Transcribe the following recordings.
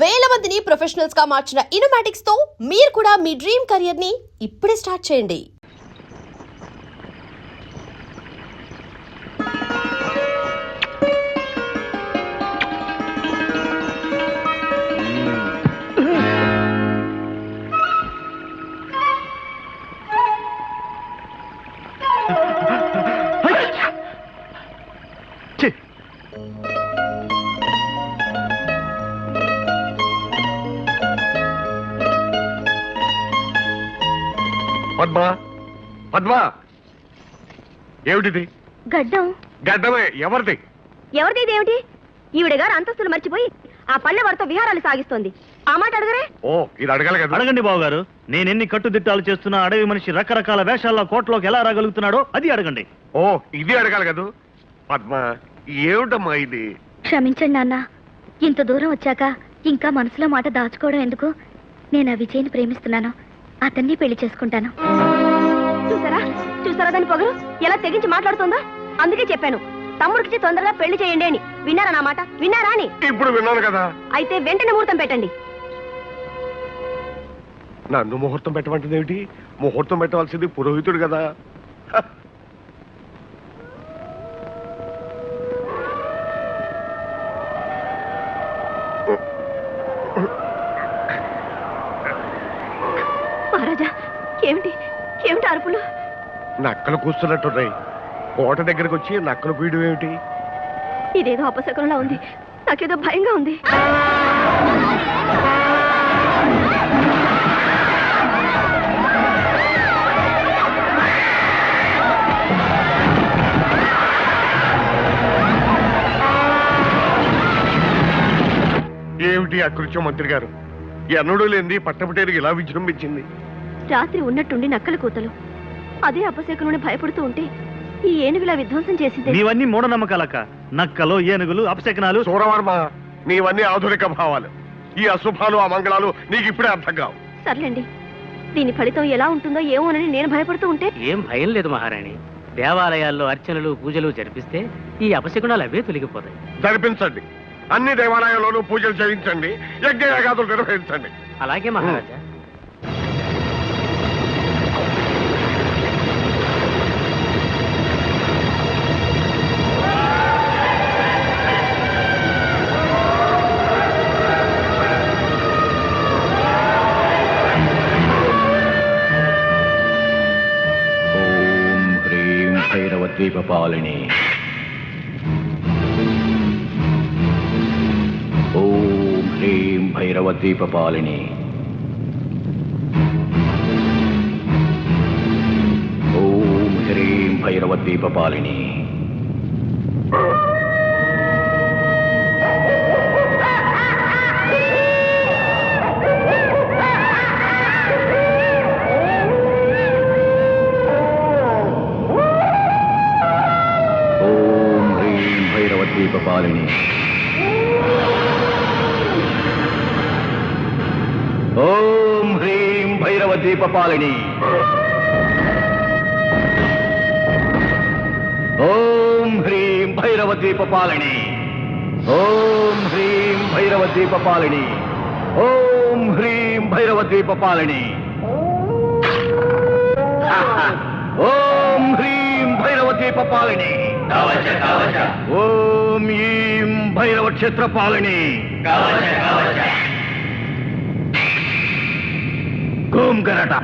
వేల మందిని ప్రొఫెషనల్స్ గా మార్చిన ఇనోమాటిక్స్ తో మీరు కూడా మీ డ్రీమ్ కెరియర్ ని ఇప్పుడే స్టార్ట్ చేయండి. పద్మా పద్మా ఏమిటిది? గడ్డం. గడ్డమే. ఎవరిది? ఎవరిది ఏమిటి? ఈవిడ గారు అంతస్తులు మర్చిపోయి ఆ పల్లె వారితో విహారాలు సాగిస్తోంది. ఆ మాట అడగరే? ఓ, ఇది అడగాలి కదా. అడగండి బావగారు. నేనెన్ని కట్టుదిట్టాలు చేస్తున్నా అడవి మనిషి రకరకాల వేషాల్లో కోటలోకి ఎలా రాగలుగుతున్నాడో అది అడగండి. ఓ, ఇది అడగాలి కదా. పద్మా, ఏమిటమ్మా ఇది? క్షమించండి నాన్న, ఇంత దూరం వచ్చాక ఇంకా మనసులో మాట దాచుకోవడం ఎందుకు? నేను ఆ విజయ్ని ప్రేమిస్తున్నాను, అతన్ని పెళ్లి చేసుకుంటాను. చూసారా చూసారా దాని పొగరు ఎలా తెగించి మాట్లాడుతుందో? అందుకే చెప్పాను తమ్ముడికి తొందరగా పెళ్లి చేయండి అని. విన్నారా నా మాట? విన్నారా అని? ఇప్పుడు విన్నాను కదా. అయితే వెంటనే ముహూర్తం పెట్టండి. నన్ను ముహూర్తం పెట్టమంటుంది ఏమిటి? ముహూర్తం పెట్టవలసింది పురోహితుడు కదా. మహారాజా, ఏమిటి ఏమిటి అరుపులు? నక్కలు కూస్తున్నట్టున్నాయి. కోట దగ్గరకు వచ్చి నక్కలు పీయడం ఏమిటి? ఇదేదో అపశకునంలా ఉంది. నాకేదో భయంగా ఉంది. ఏమిటి అకృత్యం మంత్రి గారు? ఎన్నడూ లేని పట్టపటేరు ఇలా విజృంభించింది. రాత్రి ఉన్నట్టుండి నక్కల కూతలు అదే అపశకునుని భయపడుతూ ఉంటే ఈ ఏనుగులా విధ్వంసం చేసింది. నీవన్నీ మూఢనమ్మకాలక. నక్కలు, ఏనుగులు, అపశకనాలు. సూరవర్మ, నీవన్నీ ఆధునిక భావాలు. ఈ అశుభాలు అమంగళాలు నీకు ఇప్పుడే అర్థం కావు. సర్లేండి, దీని ఫలితం ఎలా ఉంటుందో ఏమోనని నేను భయపడుతూ ఉంటే. ఏం భయం లేదు మహారాణి. దేవాలయాల్లో అర్చనలు పూజలు జరిపిస్తే ఈ అపశకునాలు అవే తొలగిపోతాయి. జరిపించండి. అన్ని దేవాలయాల్లోనూ పూజలు చేయించండి, యజ్ఞయాగాదులు నిర్వహించండి. అలాగే మహారాజా. ఓం హ్రీం భైరవద్వీపపాలిని. ఓం హ్రీం భైరవద్వీపపాలిని. ఓం హ్రీం భైరవద్వీపపాలిని. ఓం హ్రీం భైరవద్వీపపాలిని. ఓం హ్రీం భైరవద్వీపపాలిని. ఓం హ్రీం భైరవద్వీపపాలిని. ఓం హ్రీం భైరవద్వీపపాలిని. ఓం హ్రీం భైరవద్వీపపాలిని. ఓం హ్రీం భైరవద్వీపపాలిని. ఓం ఈం భైరవ క్షేత్రపాలిని. ఓం గరట.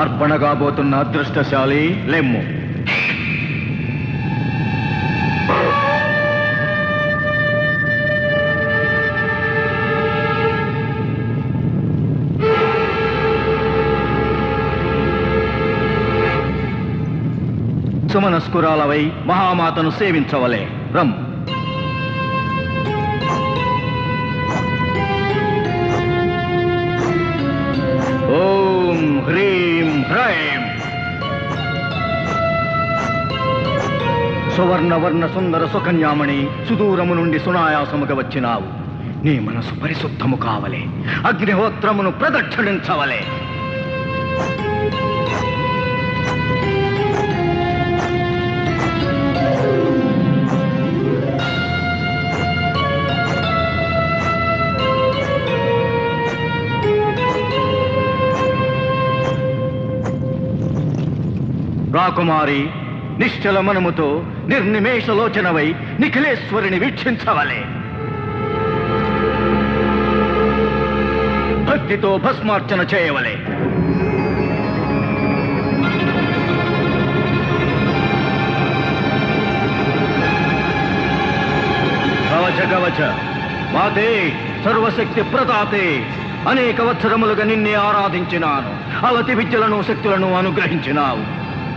అర్పణ కాబోతున్న అదృష్టశాలి లెమ్ము. సుమనస్కురాలవై మహామాతను సేవించవలే. రమ్. ఓం హ్రీం హ్రైం. సువర్ణవర్ణ సుందర సుకన్యామణి, సుదూరము నుండి సునాయాసముగా వచ్చినావు. నీ మనసు పరిశుద్ధము కావలే. అగ్నిహోత్రమును ప్రదక్షిణించవలే. రాకుమారి, నిశ్చల మనముతో నిర్నిమేషలోచనవై నిఖిలేశ్వరిని వీక్షించవలే. భక్తితో భస్మార్చన చేయవలే. కవచ కవచ మాతే, సర్వశక్తి ప్రదాతే, అనేక వత్సరములుగా నిన్నే ఆరాధించినాను. అలతి విద్యలను శక్తులను అనుగ్రహించినావు.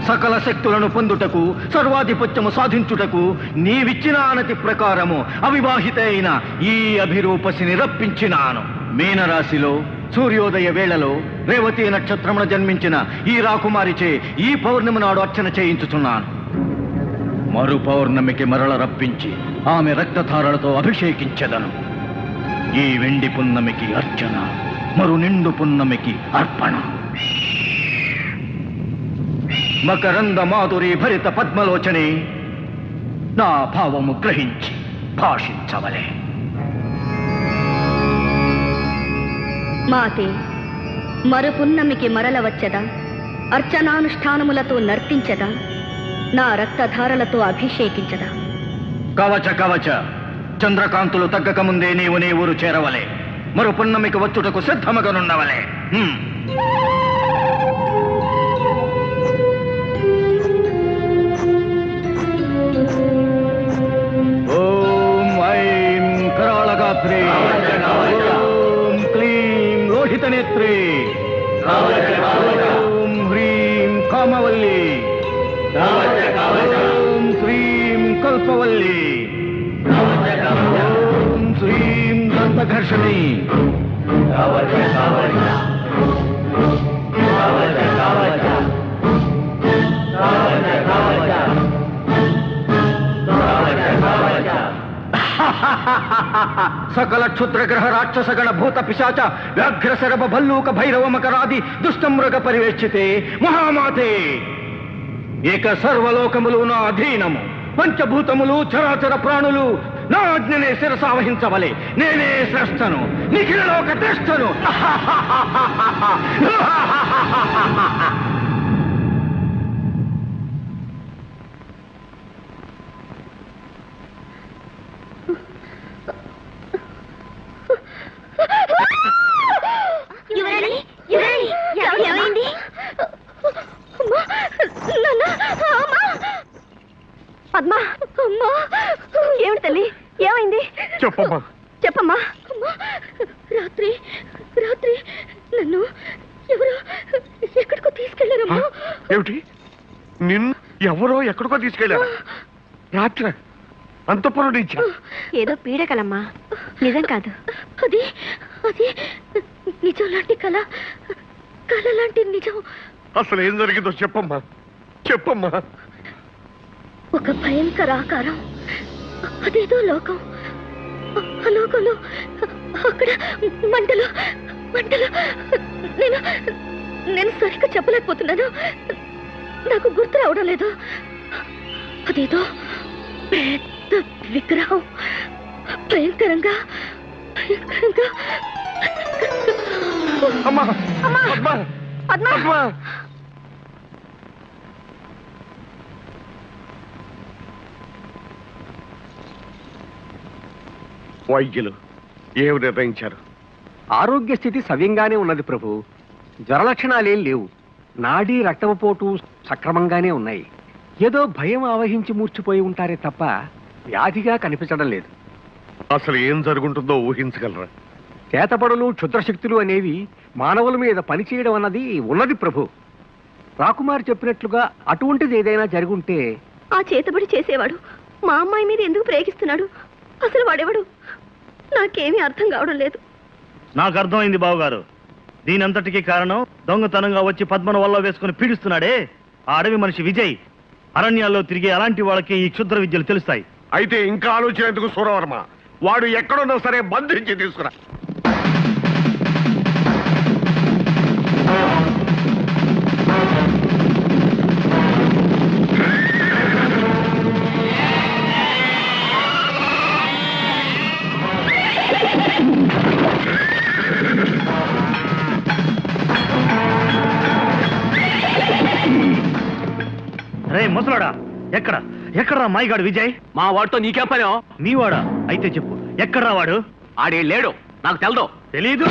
సకల శక్తులను పొందుటకు, సర్వాధిపత్యము సాధించుటకు నీవిచ్చిన ఆనతి ప్రకారము అవివాహిత అయిన ఈ అభిరూపసిని రప్పించినాను. మీనరాశిలో సూర్యోదయ వేళలో రేవతి నక్షత్రమున జన్మించిన ఈ రాకుమారిచే ఈ పౌర్ణమి నాడు అర్చన చేయించుచున్నాను. మరు పౌర్ణమికి మరల రప్పించి ఆమె రక్తధారలతో అభిషేకించెదను. ఈ వెండి పున్నమికి అర్చన, మరు నిండు పున్నమికి అర్పణ. మకరంద మాధురి భరిత పద్మలోచనే, నా భావము గ్రహించి భాషించవలే. మాతే, మరుపున్నమికి మరల వచ్చదా, అర్చనానుష్ఠానములతో నర్తించదా, నా రక్తధారలతో అభిషేకించదా. కవచ కవచ, చంద్రకాంతులు తగ్గక ముందే నీవు నీ ఊరు చేరవలే. మరు పున్నమికి వచ్చుటకు సిద్ధమగనున్నవలే. ఓం ఐం కరాళగాత్రే, ఓం క్లీం లోహితనేత్రే, ఓం హ్రీం కామవల్లి, ఓం శ్రీం కల్పవల్లి, ఓం శ్రీం దంతఘర్షణి. సకల క్షుద్రగ్రహ రాక్షసగణ భూత పిశాచ వ్యాఘ్ర శరభ భల్లూక భైరవ మకరాది దుష్టమృగ పరివేక్షితే మహామాతే, ఏక సర్వలోకములు నా అధీనము. పంచభూతములు చరాచర ప్రాణులు నా ఆజ్ఞనే శిరసావహించవలే. నేనే శ్రేష్టను, నిఖిలలోక శ్రేష్టను. ఏమైంది? పద్మా, అమ్మా, ఏమిటి తల్లి, ఏమైంది? చెప్పమ్మా. చెప్పమ్మా. రాత్రి రాత్రి నన్ను ఎవరో ఎక్కడికో తీసుకెళ్లారమ్మా. ఏమిటి? నిన్ను ఎవరో ఎక్కడికో తీసుకెళ్ళారా? రాత్రి అంతపురం నుంచా? ఏదో పీడకలమ్మా, నిజం కాదు. అది అది నిజం లాంటి కళ, కళ లాంటి నిజం. అసలు ఏం జరిగిందో చెప్పమ్మా, చెప్పమ్మా. ఒక భయంకర ఆకారం, అదేదో లోకం. ఆ లోకంలో అక్కడ మంటలు మంటలు. నేను నేను సరిగ్గా చెప్పలేకపోతున్నాను. నాకు గుర్తు రావడం లేదు. అదేదో పెద్ద విగ్రహం, భయంకరంగా భయంకరంగా. అమ్మా, అమ్మా, అమ్మా, పద్మా. అమ్మా. వైద్యులు ఏమి నిర్ణయించారు? ఆరోగ్య స్థితి సవ్యంగానే ఉన్నది ప్రభు. జ్వర లక్షణాలేం లేవు. నాడీ రక్తపోటు సక్రమంగానే ఉన్నాయి. ఏదో భయం ఆవహించి మూర్చిపోయి ఉంటారే తప్ప వ్యాధిగా కనిపించడం లేదు. అసలు ఏం జరుగుంటుందో ఊహించగలరా? చేతబడులు క్షుద్రశక్తులు అనేవి మానవుల మీద పనిచేయడం అన్నది ఉన్నది ప్రభు. రాకుమారి చెప్పినట్లుగా అటువంటిది ఏదైనా జరుగుంటే ఆ చేతబడి చేసేవాడు మా అమ్మాయి మీద ఎందుకు ప్రేగిస్తున్నాడు? అసలు వాడెవడు? నాకేమీ అర్థం కావడం లేదు. నాకు అర్థమైంది బావగారు. దీనంతటికీ కారణం దొంగతనంగా వచ్చి పద్మను వల్ల వేసుకుని పీడిస్తున్నాడే ఆ అడవి మనిషి విజయ్. అరణ్యాల్లో తిరిగే అలాంటి వాళ్ళకి ఈ క్షుద్ర విద్యలు తెలుస్తాయి. అయితే ఇంకా ఆలోచనేందుకు సూరవర్మ? వాడు ఎక్కడున్నా సరే బంధించి తీసుకురా. రే ముసలాడా, ఎక్కడ ఎక్కడరా మాయగాడు విజయ్? మా వాడితో నీకేం పని? మీ వాడా? అయితే చెప్పు, ఎక్కడ్రా వాడు? ఆడే లేడు, నాకు తెలదు. తెలీదు?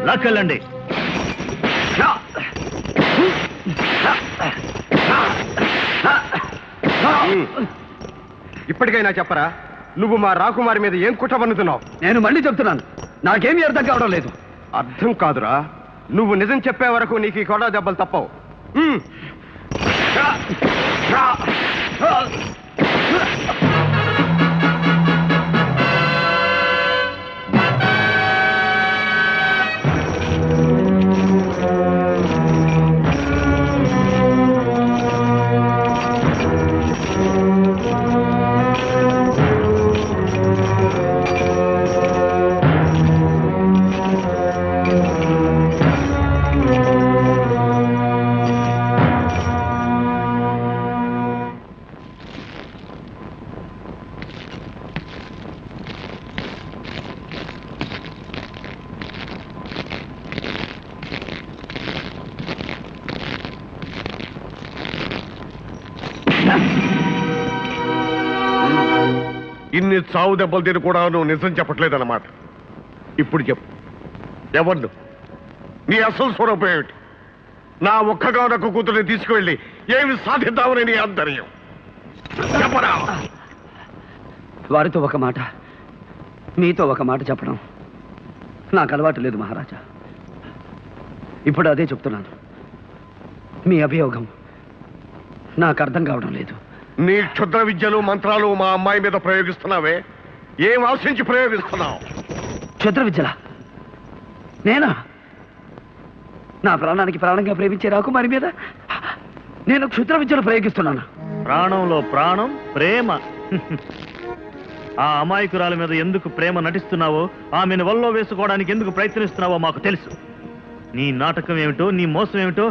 లాక్కెళ్ళండి. ఇప్పటికైనా చెప్పరా, నువ్వు మా రాకుమారి మీద ఏం కుట్ర పన్నుతున్నావు? నేను మళ్ళీ చెప్తున్నాను, నాకేమీ అర్థం కావడం లేదు. అర్థం కాదురా, నువ్వు నిజం చెప్పే వరకు నీకు ఈ కొడా దెబ్బలు తప్పవు. ఇన్ని చావు దెబ్బలు తిని కూడా నువ్వు నిజం చెప్పట్లేదన్నమాట. ఇప్పుడు చెప్పు, ఎవరు నువ్వు? నీ అసలు స్వరూపం ఏమిటి? నా ఒక్కగానొక్క కూతురిని తీసుకువెళ్ళి ఏమి సాధిద్దామని నీ ఆంతర్యం చెప్పరా? వారితో ఒక మాట, మీతో ఒక మాట చెప్పడం నాకు అలవాటు లేదు మహారాజా. ఇప్పుడు అదే చెప్తున్నాను. మీ అభియోగం నాకు అర్థం కావడం లేదు. నీ క్షుద్ర విద్యలు మంత్రాలు మా అమ్మాయి మీద ప్రయోగిస్తున్నావే, ఏం ఆశించి ప్రయోగిస్తున్నావు? క్షుద్ర విద్యలా? నేనా? నా ప్రాణానికి ప్రాణంగా ప్రేమించే రాకుమారి మీద నేను క్షుద్ర విద్యలు ప్రయోగిస్తున్నాను? ప్రాణంలో ప్రాణం ప్రేమ. ఆ అమాయకురాల మీద ఎందుకు ప్రేమ నటిస్తున్నావో, ఆమెను వల్లో వేసుకోవడానికి ఎందుకు ప్రయత్నిస్తున్నావో మాకు తెలుసు. నీ నాటకం ఏమిటో, నీ మోసం ఏమిటో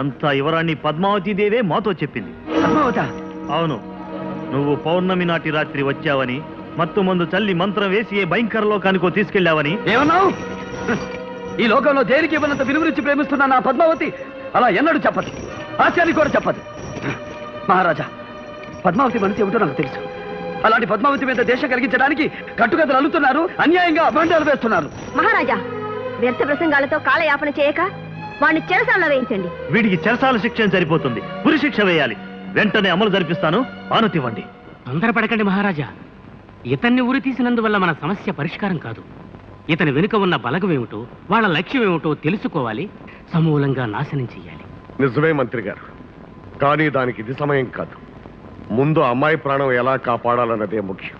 అంతా యువరాణి పద్మావతీదేవే మాతో చెప్పింది. అవును, నువ్వు పౌర్ణమి నాటి రాత్రి వచ్చావని, మత్తు మందు చల్లి మంత్రం వేసి ఏ భయంకర లోకానికో తీసుకెళ్లావని. ఏమన్నావు? ఈ లోకంలో దేనికి ఇవ్వనంత విలువరించి ప్రేమిస్తున్నా నా పద్మావతి అలా ఎన్నడూ చెప్పదు, ఆశ్చర్యం కూడా చెప్పదు. మహారాజా, పద్మావతి మనసు ఏమిటో నాకు తెలుసు. అలాంటి పద్మావతి మీద దేశం కలిగించడానికి కట్టుకథలు అల్లుతున్నారు, అన్యాయంగా అభండాలు వేస్తున్నారు. మహారాజా, వ్యర్థ ప్రసంగాలతో కాలయాపన చేయక వాడిని చెరసాలలో వేయించండి. వీడికి చెరసాల శిక్ష సరిపోతుంది, ఉరి శిక్ష వేయాలి. వెంటనే అమలు జరిపిస్తాను, ఆనతివ్వండి. తొందరపడకండి మహారాజా. ఇతన్ని ఉరి తీసినందువల్ల మన సమస్య పరిష్కారం కాదు. ఇతని వెనుక ఉన్న బలగం ఏమిటో, వాళ్ళ లక్ష్యం ఏమిటో తెలుసుకోవాలి, సమూలంగా నాశనం చెయ్యాలి. నిజమే మంత్రి గారు, కానీ దానికి ఇది సమయం కాదు. ముందు అమ్మాయి ప్రాణం ఎలా కాపాడాలన్నదే ముఖ్యం.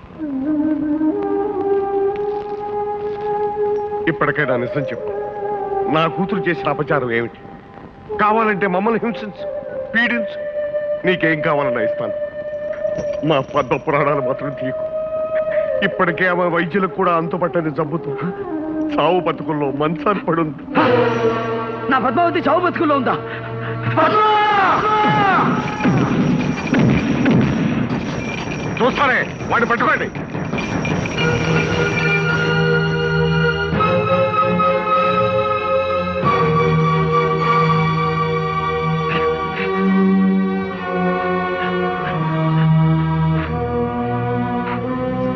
ఇప్పటికైనా నిజం చెప్పు, నా కూతురు చేసిన అపచారం ఏమిటి? కావాలంటే మమ్మల్ని హింసించు, పీడించు, నీకేం కావాలన్నా ఇస్తాను. మా పద్మ పురాణాలు మాత్రం తీయకు. ఇప్పటికే ఆమె వైద్యులకు కూడా అంతుపట్టని జబ్బుతో చావు బతుకుల్లో మంచాన్ని పడుంది. నా పద్మావతి చావు బతుకుల్లో ఉందా? చూస్తారే, వాడిని పట్టుకోండి.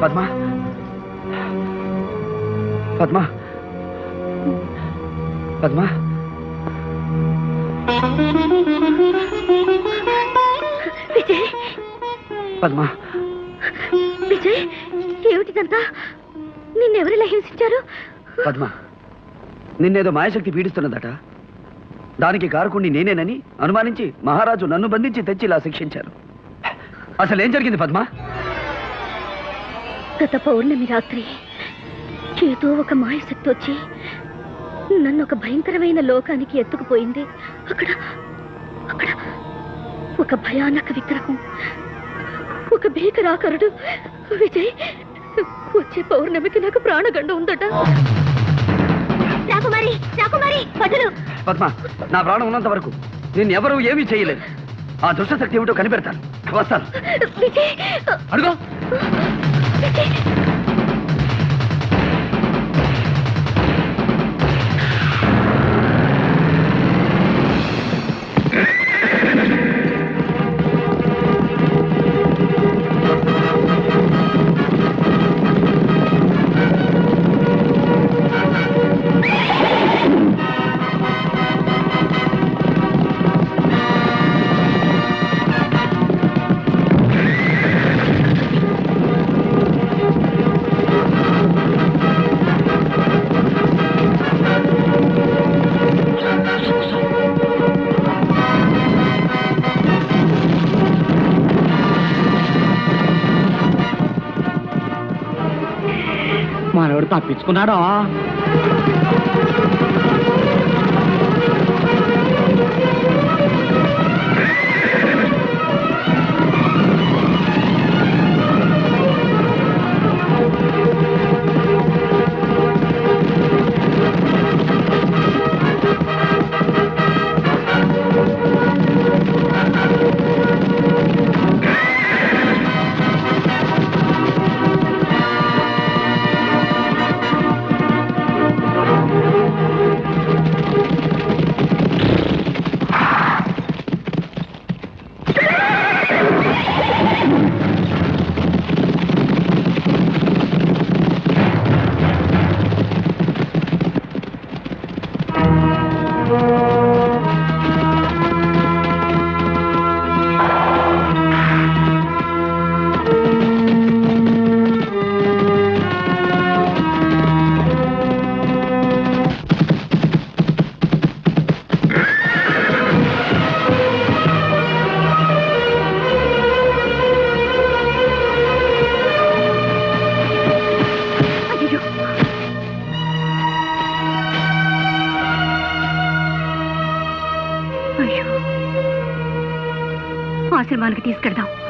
పద్మ, పద్మ, పద్మ. విజయ్, పద్మ, విజయ్, ఏమిటిదంతా? నిన్నెవరిలా హింసించారు? పద్మ, నిన్నేదో మాయశక్తి పీడిస్తున్నదట. దానికి కారకుణ్ణి నేనేనని అనుమానించి మహారాజు నన్ను బంధించి తెచ్చి ఇలా శిక్షించారు. అసలు ఏం జరిగింది పద్మ? గత పౌర్ణమి రాత్రి ఏదో ఒక మాయశక్తి వచ్చి నన్ను ఒక భయంకరమైన లోకానికి ఎత్తుకుపోయింది. అక్కడ అక్కడ ఒక భయానక విగ్రహం, ఒక భీకరాకరుడు. విజయ్, వచ్చే పౌర్ణమికి నాకు ప్రాణగండ ఉందట. రాకుమారి, రాకుమారి, వదలు. పద్మ, నా ప్రాణం ఉన్నంత వరకు నిన్నెవరూ ఏమీ చేయలేదు. ఆ దుష్టశక్తి ఏమిటో కనిపెడతాను. వస్తాను. విజయ్, అడుగో. విజయ్. మనోడు తప్పించుకున్నాడా? వృద్ధాశ్రమానికి తీసుకెళ్దాం.